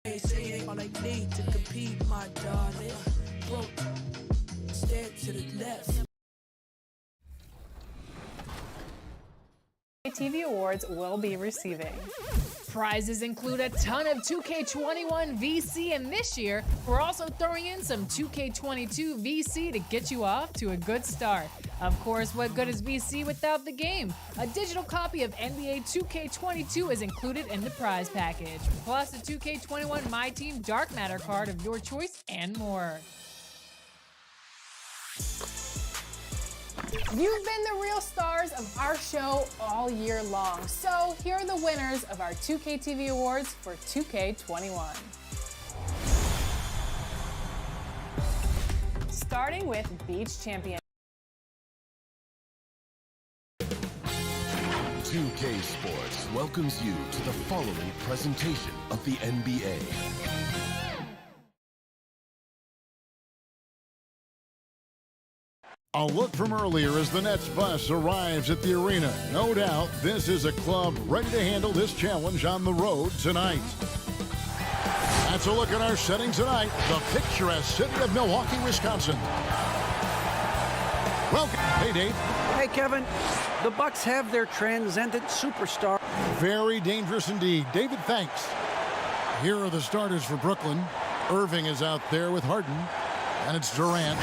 They say it all I need to compete, my darling. Broke, stare to the left. TV Awards will be receiving. Prizes include a ton of 2K21 VC, and this year, we're also throwing in some 2K22 VC to get you off to a good start. Of course, what good is VC without the game? A digital copy of NBA 2K22 is included in the prize package, plus a 2K21 My Team Dark Matter card of your choice and more. You've been the real stars of our show all year long. So here are the winners of our 2K TV Awards for 2K21. Starting with Beach Champion. 2K Sports welcomes you to the following presentation of the NBA. A look from earlier as the Nets bus arrives at the arena. No doubt this is a club ready to handle this challenge on the road tonight. That's a look at our setting tonight. The picturesque city of Milwaukee, Wisconsin. Welcome. Hey, Dave. Hey, Kevin. The Bucks have their transcendent superstar. Very dangerous indeed. David, thanks. Here are the starters for Brooklyn. Irving is out there with Harden. And it's Durant.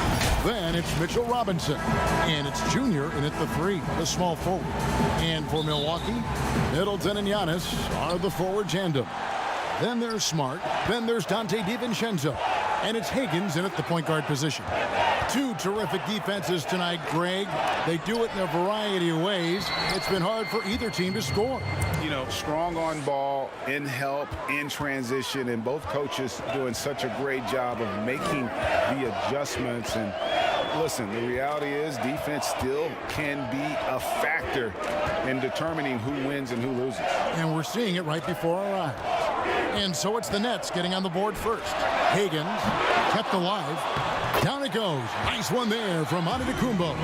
Then it's Mitchell Robinson. And it's Junior in at the 3, the small forward. And for Milwaukee, Middleton and Giannis are the forward tandem. Then there's Smart. Then there's Dante DiVincenzo. And it's Higgins in at the point guard position. Two terrific defenses tonight, Greg. They do it in a variety of ways. It's been hard for either team to score. You know, strong on ball, in help, in transition, and both coaches doing such a great job of making the adjustments. And listen, the reality is defense still can be a factor in determining who wins and who loses. And we're seeing it right before our eyes. And so it's the Nets getting on the board first. Higgins kept alive. Down it goes. Nice one there from Antetokounmpo.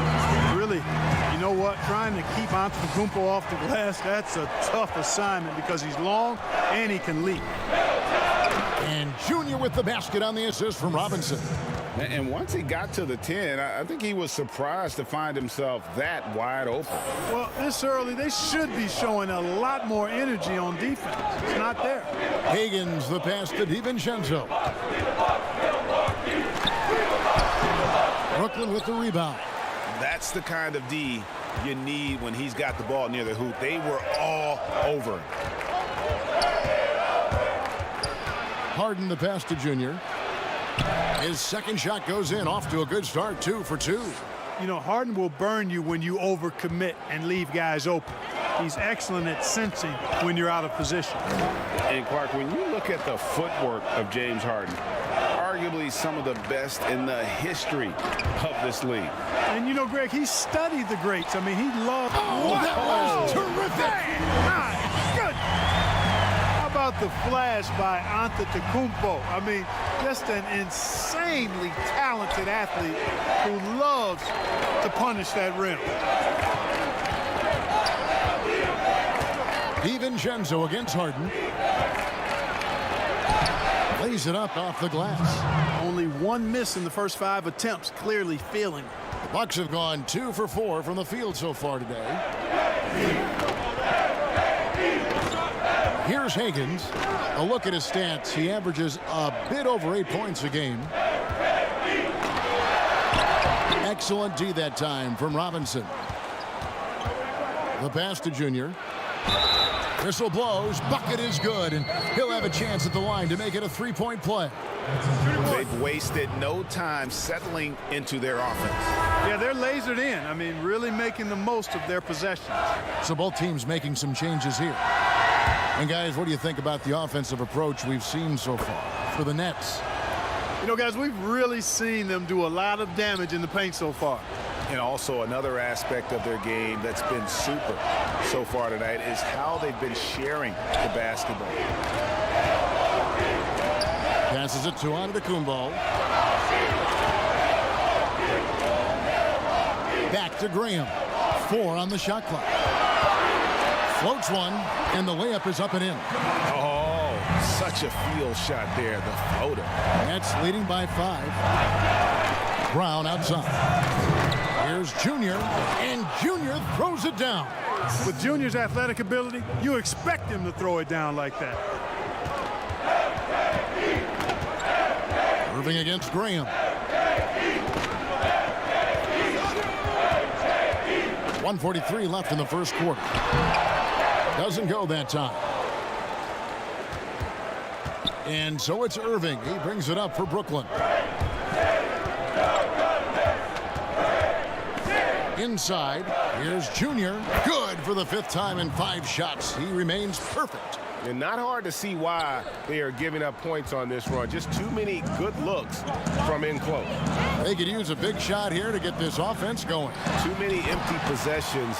Really, you know what? Trying to keep Antetokounmpo off the glass, that's a tough assignment because he's long and he can leap. And Junior with the basket on the assist from Robinson. And once he got to the 10, I think he was surprised to find himself that wide open. Well, this early, they should be showing a lot more energy on defense. It's not there. Higgins, the pass to DiVincenzo. Brooklyn with the rebound. That's the kind of D you need when he's got the ball near the hoop. They were all over him. Harden the pass to Junior. His second shot goes in, off to a good start, 2 for 2. You know, Harden will burn you when you overcommit and leave guys open. He's excellent at sensing when you're out of position. And Clark, when you look at the footwork of James Harden, arguably some of the best in the history of this league. And you know, Greg, he studied the greats. I mean, he loved... Oh, that was terrific! My goodness! How about the flash by Antetokounmpo? I mean, just an insanely talented athlete who loves to punish that rim. DiVincenzo against Harden. Lays it up off the glass. Only one miss in the first 5 attempts, clearly feeling it. The Bucks have gone 2 for 4 from the field so far today. Here's Higgins. A look at his stats. He averages a bit over 8 points a game. Excellent D that time from Robinson. The pass to Junior. Whistle blows. Bucket is good, and he'll have a chance at the line to make it a 3-point play. They've wasted no time settling into their offense. Yeah, they're lasered in. I mean, really making the most of their possessions. So both teams making some changes here. And guys, what do you think about the offensive approach we've seen so far for the Nets? You know, guys, we've really seen them do a lot of damage in the paint so far. And also another aspect of their game that's been super so far tonight is how they've been sharing the basketball. Passes it to Antetokounmpo. Back to Graham. 4 on the shot clock. Floats one, and the layup is up and in. Oh, Such a field shot there, the floater. Nets leading by 5. Brown outside. Here's Junior, and Junior throws it down. With Junior's athletic ability, you expect him to throw it down like that. Irving against Graham. 1:43 left in the first quarter. Doesn't go that time. And so it's Irving. He brings it up for Brooklyn. Inside, here's Junior. Good for the 5th time in 5 shots. He remains perfect. And not hard to see why they are giving up points on this run. Just too many good looks from in close. They could use a big shot here to get this offense going. Too many empty possessions.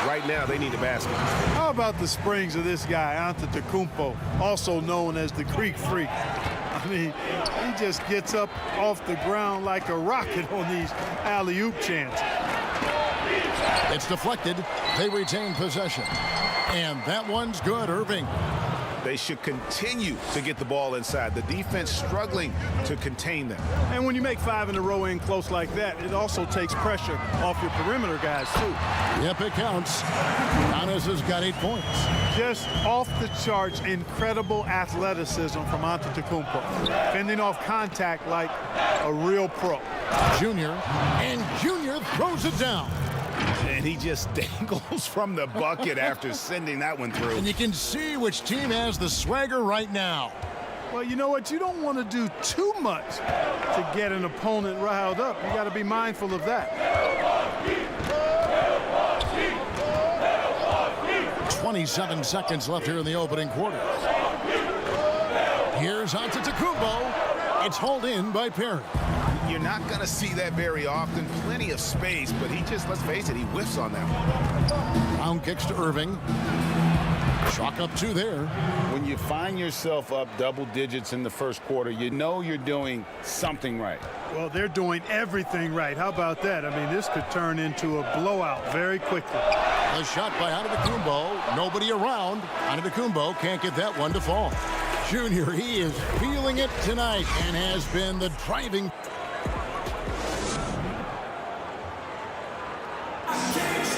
Right now, they need a basket. How about the springs of this guy, Antetokounmpo, also known as the Greek Freak? I mean, he just gets up off the ground like a rocket on these alley-oop chances. It's deflected. They retain possession. And that one's good, Irving. They should continue to get the ball inside. The defense struggling to contain them. And when you make 5 in a row in close like that, it also takes pressure off your perimeter guys, too. Yep, it counts. Giannis has got 8 points. Just off the charts, incredible athleticism from Antetokounmpo. Fending off contact like a real pro. Junior, and Junior throws it down. And he just dangles from the bucket after sending that one through. And you can see which team has the swagger right now. Well, you know what? You don't want to do too much to get an opponent riled up. You got to be mindful of that. 27 seconds left here in the opening quarter. Here's Antetokounmpo. It's hauled in by Perry. You're not going to see that very often. Plenty of space, but he just, let's face it, he whiffs on that one. Brown kicks to Irving. Chalk up 2 there. When you find yourself up double digits in the first quarter, you know you're doing something right. Well, they're doing everything right. How about that? I mean, this could turn into a blowout very quickly. A shot by Antetokounmpo. Nobody around. Antetokounmpo can't get that one to fall. Junior, he is feeling it tonight and has been the driving.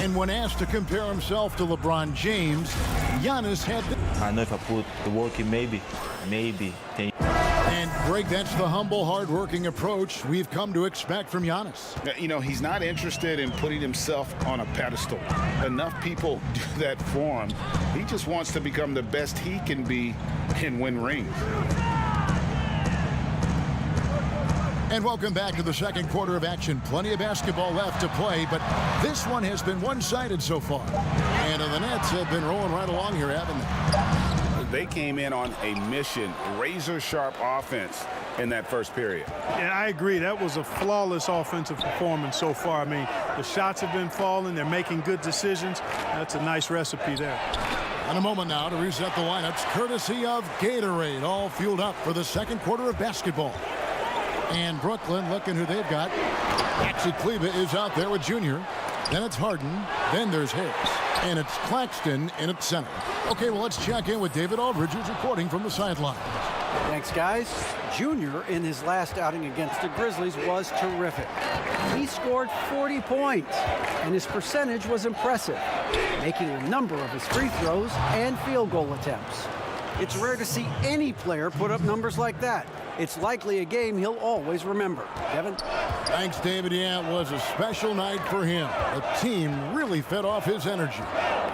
And when asked to compare himself to LeBron James, Giannis had the... I know if I put the work in, maybe 10. And Greg, that's the humble, hard-working approach we've come to expect from Giannis. You know, he's not interested in putting himself on a pedestal. Enough people do that for him. He just wants to become the best he can be and win rings. And welcome back to the second quarter of action. Plenty of basketball left to play, but this one has been one-sided so far. And the Nets have been rolling right along here, haven't they? They came in on a mission, razor-sharp offense in that first period. And I agree, that was a flawless offensive performance so far. I mean, the shots have been falling, they're making good decisions. That's a nice recipe there. In a moment now to reset the lineups, courtesy of Gatorade, all fueled up for the second quarter of basketball. And Brooklyn, looking who they've got. Maxi Kleber is out there with Junior. Then it's Harden. Then there's Harris. And it's Claxton in at center. Okay, well, let's check in with David Aldridge, who's reporting from the sideline. Thanks, guys. Junior, in his last outing against the Grizzlies, was terrific. He scored 40 points, and his percentage was impressive, making a number of his free throws and field goal attempts. It's rare to see any player put up numbers like that. It's likely a game he'll always remember. Kevin? Thanks, David. Yeah, it was a special night for him. The team really fed off his energy.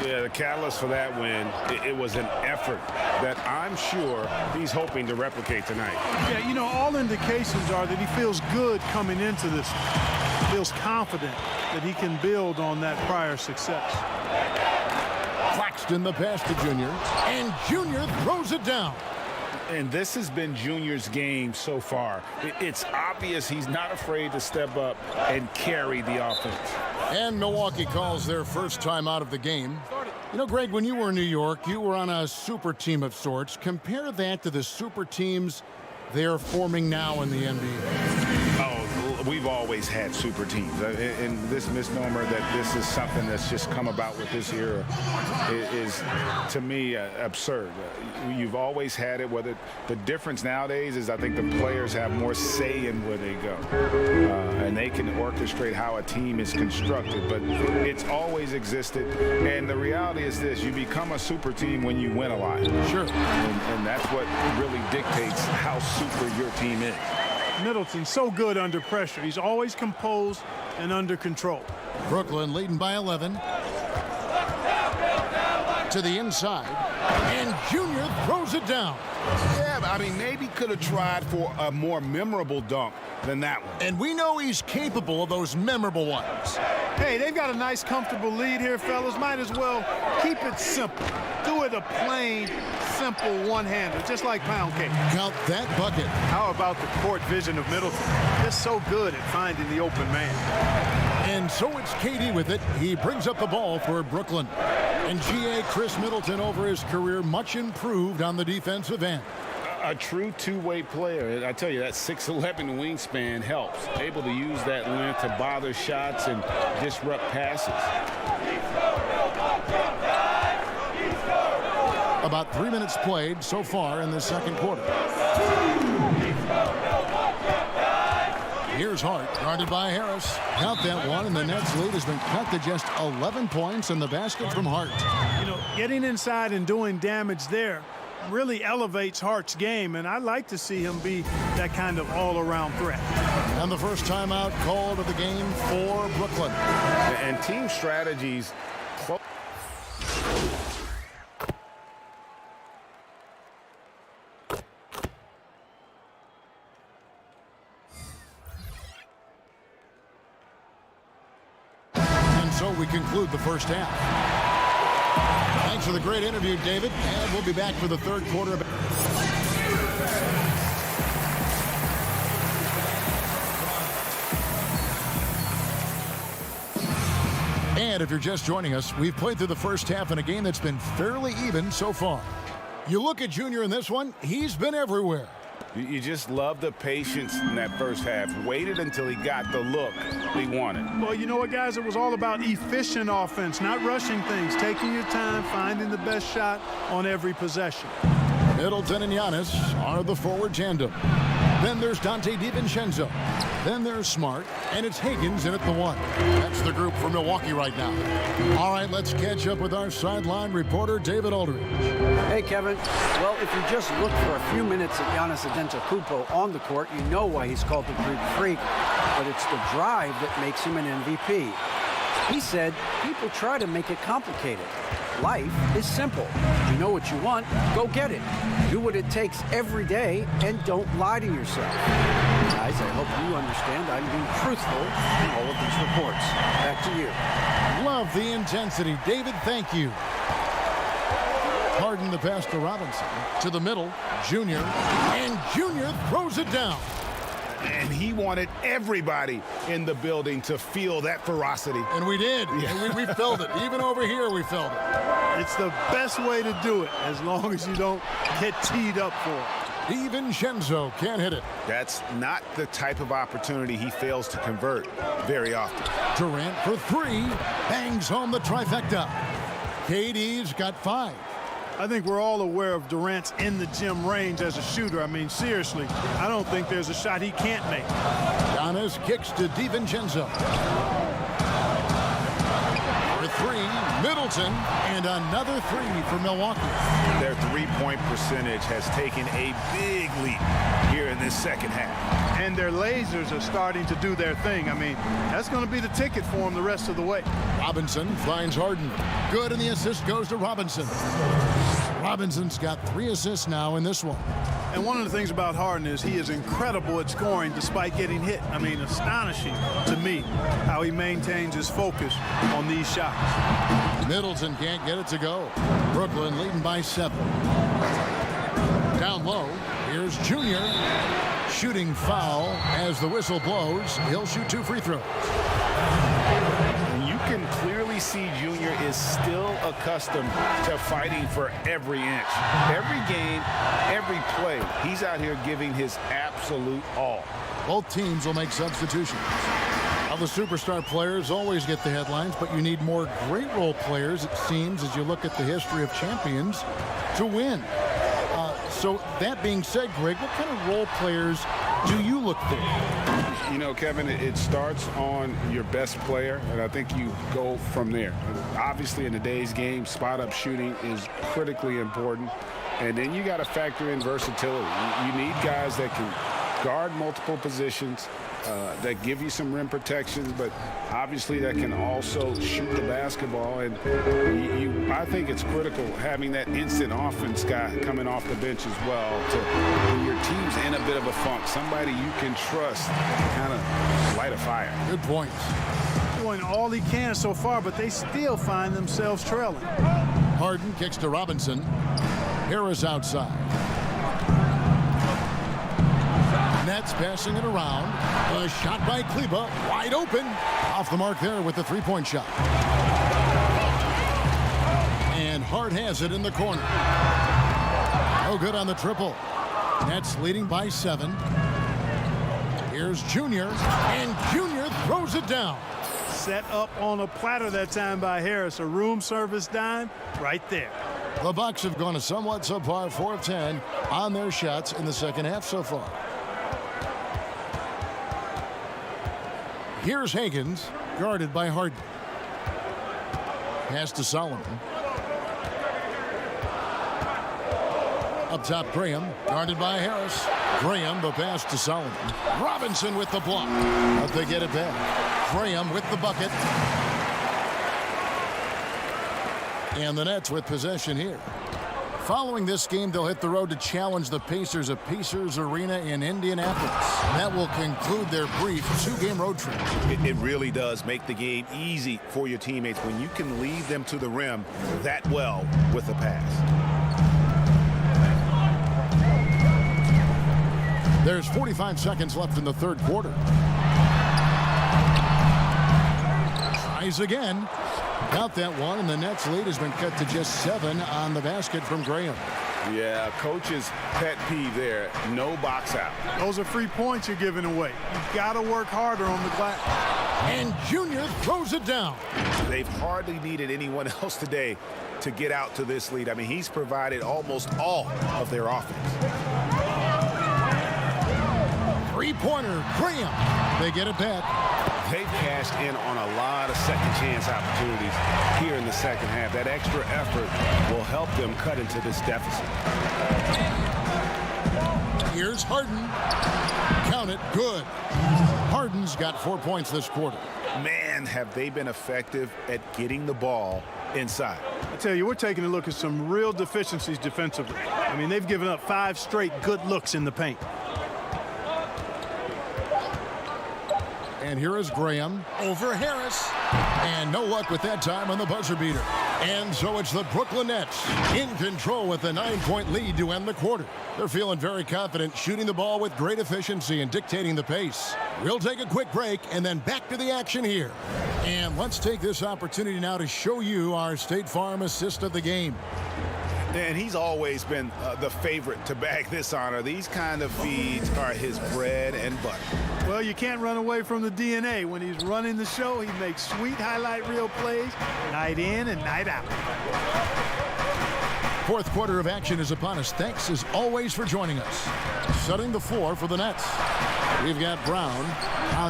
Yeah, the catalyst for that win, it was an effort that I'm sure he's hoping to replicate tonight. Yeah, you know, all indications are that he feels good coming into this. Feels confident that he can build on that prior success. Claxton the pass to Junior, and Junior throws it down. And this has been Junior's game so far. It's obvious he's not afraid to step up and carry the offense. And Milwaukee calls their first time out of the game. You know, Greg, when you were in New York, you were on a super team of sorts. Compare that to the super teams they're forming now in the NBA. Oh, we've always had super teams. And this misnomer that this is something that's just come about with this era is to me, absurd. You've always had it. Whether the difference nowadays is I think the players have more say in where they go. And they can orchestrate how a team is constructed. But it's always existed. And the reality is this. You become a super team when you win a lot. Sure. And that's what really dictates how super your team is. Middleton's so good under pressure. He's always composed and under control. Brooklyn leading by 11. To the inside. And Junior throws it down. Yeah, but I mean, maybe could have tried for a more memorable dunk than that one. And we know he's capable of those memorable ones. Hey, they've got a nice, comfortable lead here, fellas. Might as well keep it simple. Do it a plain, simple one-hander, just like pound cake. Count that bucket. How about the court vision of Middleton? Just so good at finding the open man. And so it's KD with it. He brings up the ball for Brooklyn. And GA Chris Middleton over his career much improved on the defensive end. A true two-way player. I tell you, that 6'11" wingspan helps. Able to use that length to bother shots and disrupt passes. About 3 minutes played so far in the second quarter. Here's Hart, guarded by Harris. Count that one, and the Nets' lead has been cut to just 11 points in the basket from Hart. You know, getting inside and doing damage there really elevates Hart's game, and I like to see him be that kind of all-around threat. And the first timeout called of the game for Brooklyn. And team strategies. So we conclude the first half. Thanks for the great interview, David, and we'll be back for the third quarter. And if you're just joining us, we've played through the first half in a game that's been fairly even so far. You look at Junior in this one, he's been everywhere. You just love the patience in that first half. Waited until he got the look he wanted. Well, you know what, guys? It was all about efficient offense, not rushing things, taking your time, finding the best shot on every possession. Middleton and Giannis are the forward tandem. Then there's Dante DiVincenzo. Then there's Smart, and it's Higgins in at the one. That's the group for Milwaukee right now. All right, let's catch up with our sideline reporter, David Aldridge. Hey, Kevin. Well, if you just look for a few minutes at Giannis Antetokounmpo on the court, you know why he's called the Greek Freak. But it's the drive that makes him an MVP. He said, people try to make it complicated. Life is simple. You know what you want, go get it. Do what it takes every day and don't lie to yourself. Guys, I hope you understand I'm being truthful in all of these reports. Back to you. Love the intensity. David, thank you. Harden the pass to Robinson. To the middle, Junior. And Junior throws it down. And he wanted everybody in the building to feel that ferocity. And we did. Yeah. We felt it. Even over here, we felt it. It's the best way to do it, as long as you don't get teed up for it. DiVincenzo can't hit it. That's not the type of opportunity he fails to convert very often. Durant for three. Bangs home the trifecta. KD's got 5. I think we're all aware of Durant's in-the-gym range as a shooter. I mean, seriously, I don't think there's a shot he can't make. Giannis kicks to DiVincenzo. For 3, Middleton, and another 3 for Milwaukee. Their three-point percentage has taken a big leap here in this second half. And their lasers are starting to do their thing. I mean, that's going to be the ticket for them the rest of the way. Robinson finds Harden. Good, and the assist goes to Robinson. Robinson's got 3 assists now in this one. And one of the things about Harden is he is incredible at scoring despite getting hit. I mean, astonishing to me how he maintains his focus on these shots. Middleton can't get it to go. Brooklyn leading by 7. Down low, here's Junior. Shooting foul as the whistle blows. He'll shoot 2 free throws. You can clearly see Junior is still accustomed to fighting for every inch. Every game, every play, he's out here giving his absolute all. Both teams will make substitutions. Now, the superstar players always get the headlines, but you need more great role players, it seems, as you look at the history of champions, to win. So that being said, Greg, what kind of role players do you look for? You know, Kevin, it starts on your best player, and I think you go from there. Obviously, in today's game, spot-up shooting is critically important, and then you got to factor in versatility. You need guys that can guard multiple positions, that give you some rim protection, but obviously that can also shoot the basketball. And I think it's critical having that instant offense guy coming off the bench as well to when your team's in a bit of a funk, somebody you can trust kind of light a fire. Good points. Doing all he can so far, but they still find themselves trailing. Harden kicks to Robinson. Harris outside. Nets passing it around. A shot by Kleba, wide open. Off the mark there with the three-point shot. And Hart has it in the corner. No good on the triple. Nets leading by 7. Here's Junior, and Junior throws it down. Set up on a platter that time by Harris. A room service dime right there. The Bucks have gone a somewhat subpar 4 of 10 on their shots in the second half so far. Here's Higgins, guarded by Harden. Pass to Solomon. Up top, Graham, guarded by Harris. Graham, the pass to Solomon. Robinson with the block, but they get it back. Graham with the bucket. And the Nets with possession here. Following this game, they'll hit the road to challenge the Pacers at Pacers Arena in Indianapolis. That will conclude their brief 2-game road trip. It really does make the game easy for your teammates when you can lead them to the rim that well with a pass. There's 45 seconds left in the third quarter. Tries again. Got that one, and the Nets lead has been cut to just 7 on the basket from Graham. Yeah, coach's pet peeve there, no box out. Those are free points you're giving away. You've got to work harder on the glass. And Junior throws it down. They've hardly needed anyone else today to get out to this lead. I mean, he's provided almost all of their offense. Three-pointer, Graham. They get it back. They've cashed in on a lot of second chance opportunities here in the second half. That extra effort will help them cut into this deficit. Here's Harden. Count it, good. Harden's got 4 points this quarter. Man, have they been effective at getting the ball inside. I tell you, we're taking a look at some real deficiencies defensively. I mean, they've given up 5 straight good looks in the paint. And here is Graham over Harris. And no luck with that time on the buzzer beater. And so it's the Brooklyn Nets in control with a 9-point lead to end the quarter. They're feeling very confident, shooting the ball with great efficiency and dictating the pace. We'll take a quick break and then back to the action here. And let's take this opportunity now to show you our State Farm assist of the game. And he's always been the favorite to bag this honor. These kind of feeds are his bread and butter. Well, you can't run away from the DNA. When he's running the show, he makes sweet highlight reel plays night in and night out. Fourth quarter of action is upon us. Thanks as always for joining us. Setting the floor for the Nets. We've got Brown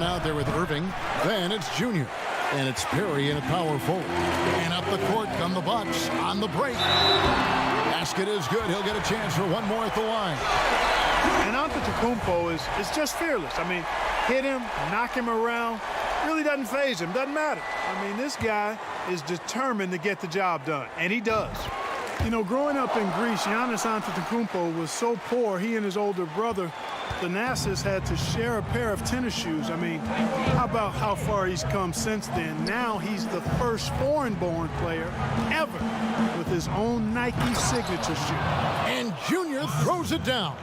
out there with Irving. Then it's Junior. And it's Perry in a power forward. And up the court come the Bucks on the break. Basket is good. He'll get a chance for one more at the line. And Antetokounmpo is just fearless. I mean, hit him, knock him around. Really doesn't faze him. Doesn't matter. I mean, this guy is determined to get the job done. And he does. You know, growing up in Greece, Giannis Antetokounmpo was so poor, he and his older brother, Thanasis, had to share a pair of tennis shoes. I mean, how about how far he's come since then? Now he's the first foreign-born player ever with his own Nike signature shoe. And Junior throws it down.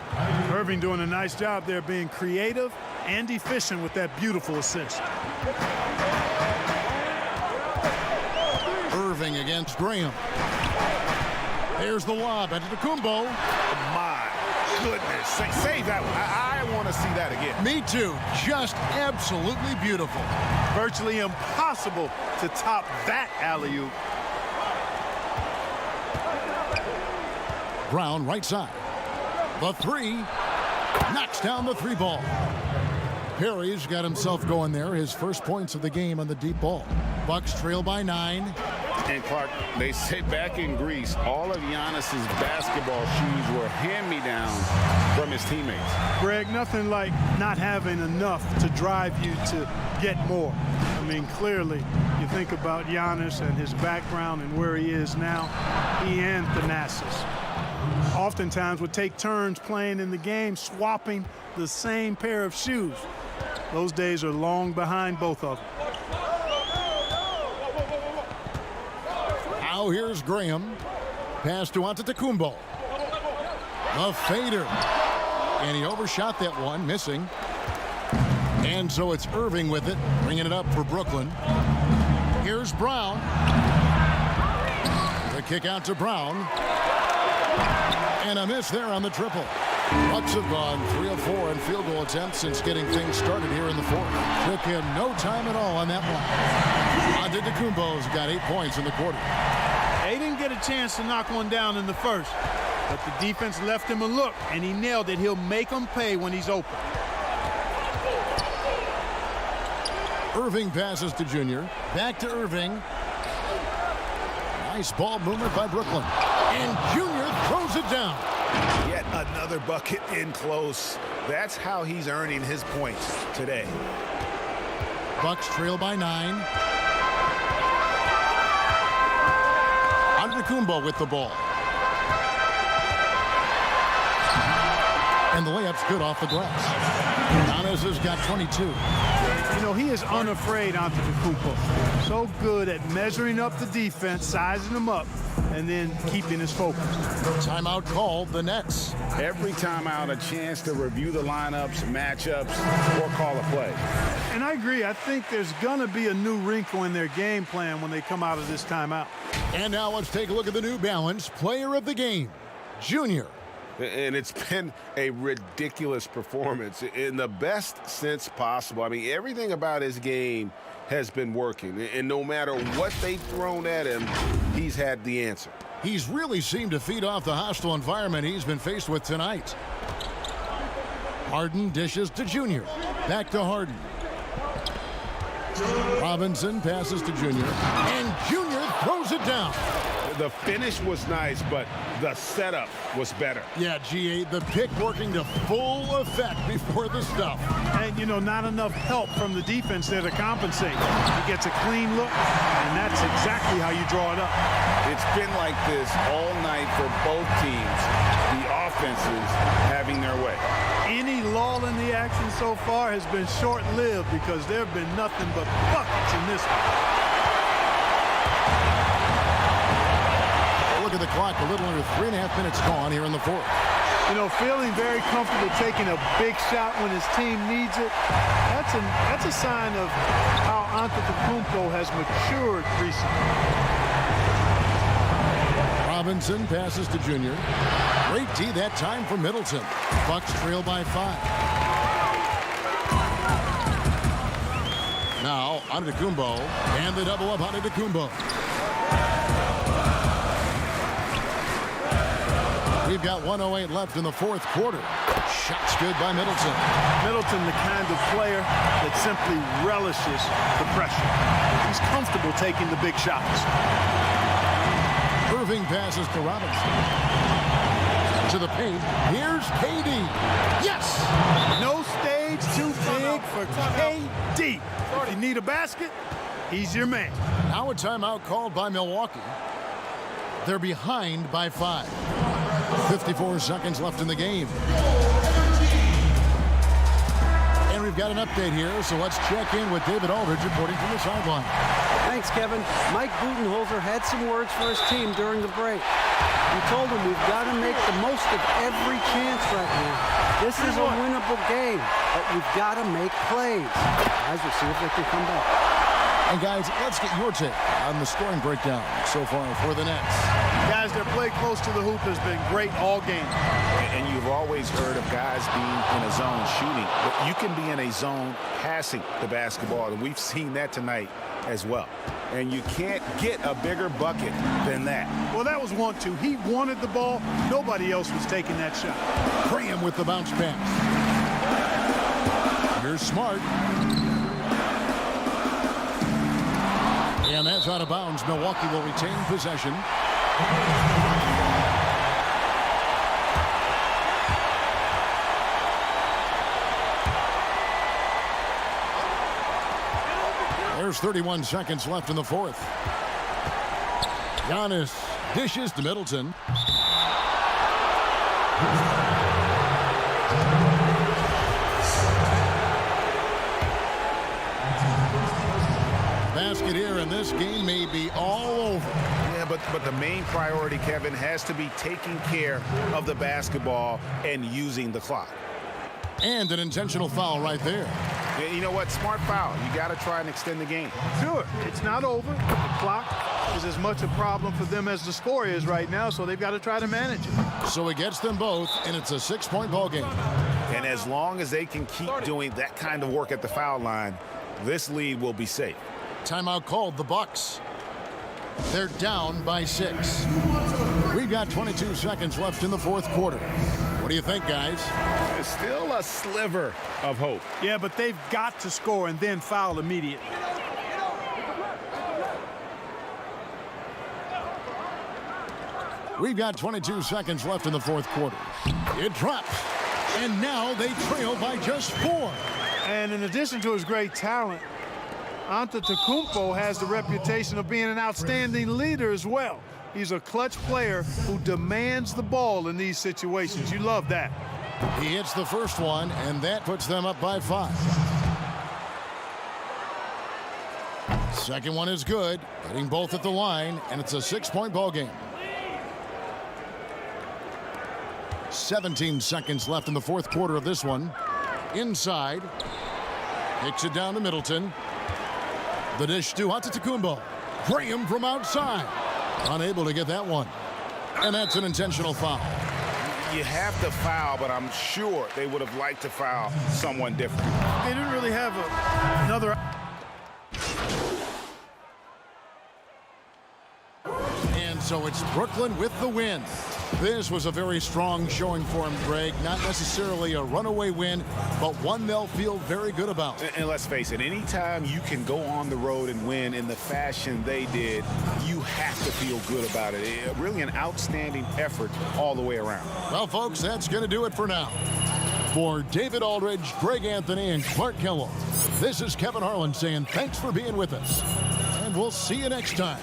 Irving doing a nice job there, being creative and efficient with that beautiful assist. Irving against Graham. There's the lob. Antetokounmpo. My, goodness. Save that one. I want to see that again. Me too. Just absolutely beautiful. Virtually impossible to top that alley-oop. Brown right side. The three. Knocks down the three ball. Perry's got himself going there. His first points of the game on the deep ball. Bucks trail by 9. And Clark, they say back in Greece, all of Giannis's basketball shoes were hand-me-downs from his teammates. Greg, nothing like not having enough to drive you to get more. I mean, clearly, you think about Giannis and his background and where he is now, he and Thanasis oftentimes would take turns playing in the game, swapping the same pair of shoes. Those days are long behind both of them. Now here's Graham. Pass to Antetokounmpo. The fader. And he overshot that one, missing. And so it's Irving with it, bringing it up for Brooklyn. Here's Brown. The kick out to Brown. And a miss there on the triple. Bucks have gone 3 of 4 in field goal attempts since getting things started here in the fourth. Took him no time at all on that one. Antetokounmpo's got 8 points in the quarter. They didn't get a chance to knock one down in the first, but the defense left him a look, and he nailed it. He'll make them pay when he's open. Irving passes to Junior. Back to Irving. Nice ball movement by Brooklyn. And Junior throws it down. Yet another bucket in close. That's how he's earning his points today. Bucks trail by 9. Antetokounmpo with the ball. And the layup's good off the glass. Giannis has got 22. You know, he is unafraid, Antetokounmpo. So good at measuring up the defense, sizing them up, and then keeping his focus. Timeout called the Nets. Every timeout, a chance to review the lineups, matchups, or call a play. And I agree. I think there's going to be a new wrinkle in their game plan when they come out of this timeout. And now let's take a look at the New Balance Player of the Game, Junior. And it's been a ridiculous performance in the best sense possible. I mean, everything about his game has been working. And no matter what they've thrown at him, he's had the answer. He's really seemed to feed off the hostile environment he's been faced with tonight. Harden dishes to Junior. Back to Harden. Robinson passes to Junior. And Junior throws it down. The finish was nice, but the setup was better. Yeah, G8, the pick working to full effect before the stuff. And, you know, not enough help from the defense there to compensate. He gets a clean look, and that's exactly how you draw it up. It's been like this all night for both teams, the offenses having their way. Any lull in the action so far has been short-lived because there have been nothing but buckets in this one. Look at the clock, a little under 3.5 minutes gone here in the fourth. You know, feeling very comfortable taking a big shot when his team needs it. That's a sign of how Antetokounmpo has matured recently. Robinson passes to Junior. Great D that time for Middleton. Bucks trail by 5. Now Antetokounmpo and the double up Antetokounmpo. We've got 1:08 left in the fourth quarter. Shots good by Middleton. Middleton, the kind of player that simply relishes the pressure. He's comfortable taking the big shots. Irving passes to Robinson. To the paint. Here's KD. Yes! No stage too big for KD. If you need a basket, he's your man. Now a timeout called by Milwaukee. They're behind by 5. 54 seconds left in the game. And we've got an update here, so let's check in with David Aldridge reporting from the sideline. Thanks, Kevin. Mike Budenholzer had some words for his team during the break. He told them we've got to make the most of every chance right now. This is a winnable game, but we've got to make plays. Guys, we'll see if they can come back. And guys, let's get your take on the scoring breakdown so far for the Nets. Guys that play close to the hoop has been great all game. And you've always heard of guys being in a zone shooting, but you can be in a zone passing the basketball, and we've seen that tonight as well. And you can't get a bigger bucket than that. Well, that was 1-2. He wanted the ball. Nobody else was taking that shot. Graham with the bounce pass. Here's Smart. And that's out of bounds. Milwaukee will retain possession. There's 31 seconds left in the fourth. Giannis dishes to Middleton. Basket here, and this game may be all over. Yeah, but the main priority, Kevin, has to be taking care of the basketball and using the clock. And an intentional foul right there. Yeah, you know what? Smart foul. You got to try and extend the game. Sure, it's not over. The clock is as much a problem for them as the score is right now, so they've got to try to manage it. So he gets them both, and it's a 6-point ball game. And as long as they can keep doing that kind of work at the foul line, this lead will be safe. Timeout called, the Bucks. They're down by 6. We've got 22 seconds left in the fourth quarter. What do you think, guys? There's still a sliver of hope. Yeah, but they've got to score and then foul immediately. We've got 22 seconds left in the fourth quarter. It drops, and now they trail by just 4. And in addition to his great talent, Antetokounmpo has the reputation of being an outstanding leader as well. He's a clutch player who demands the ball in these situations. You love that. He hits the first one, and that puts them up by 5. Second one is good, hitting both at the line, and it's a 6-point ball game. 17 seconds left in the fourth quarter of this one. Inside. Kicks it down to Middleton. The dish to Antetokounmpo. Graham from outside. Unable to get that one. And that's an intentional foul. You have to foul, but I'm sure they would have liked to foul someone different. They didn't really have another. And so it's Brooklyn with the win. This was a very strong showing for him, Greg. Not necessarily a runaway win, but one they'll feel very good about. And let's face it, anytime you can go on the road and win in the fashion they did, you have to feel good about it. Really an outstanding effort all the way around. Well, folks, that's going to do it for now. For David Aldridge, Greg Anthony, and Clark Kellogg, this is Kevin Harlan saying thanks for being with us. And we'll see you next time.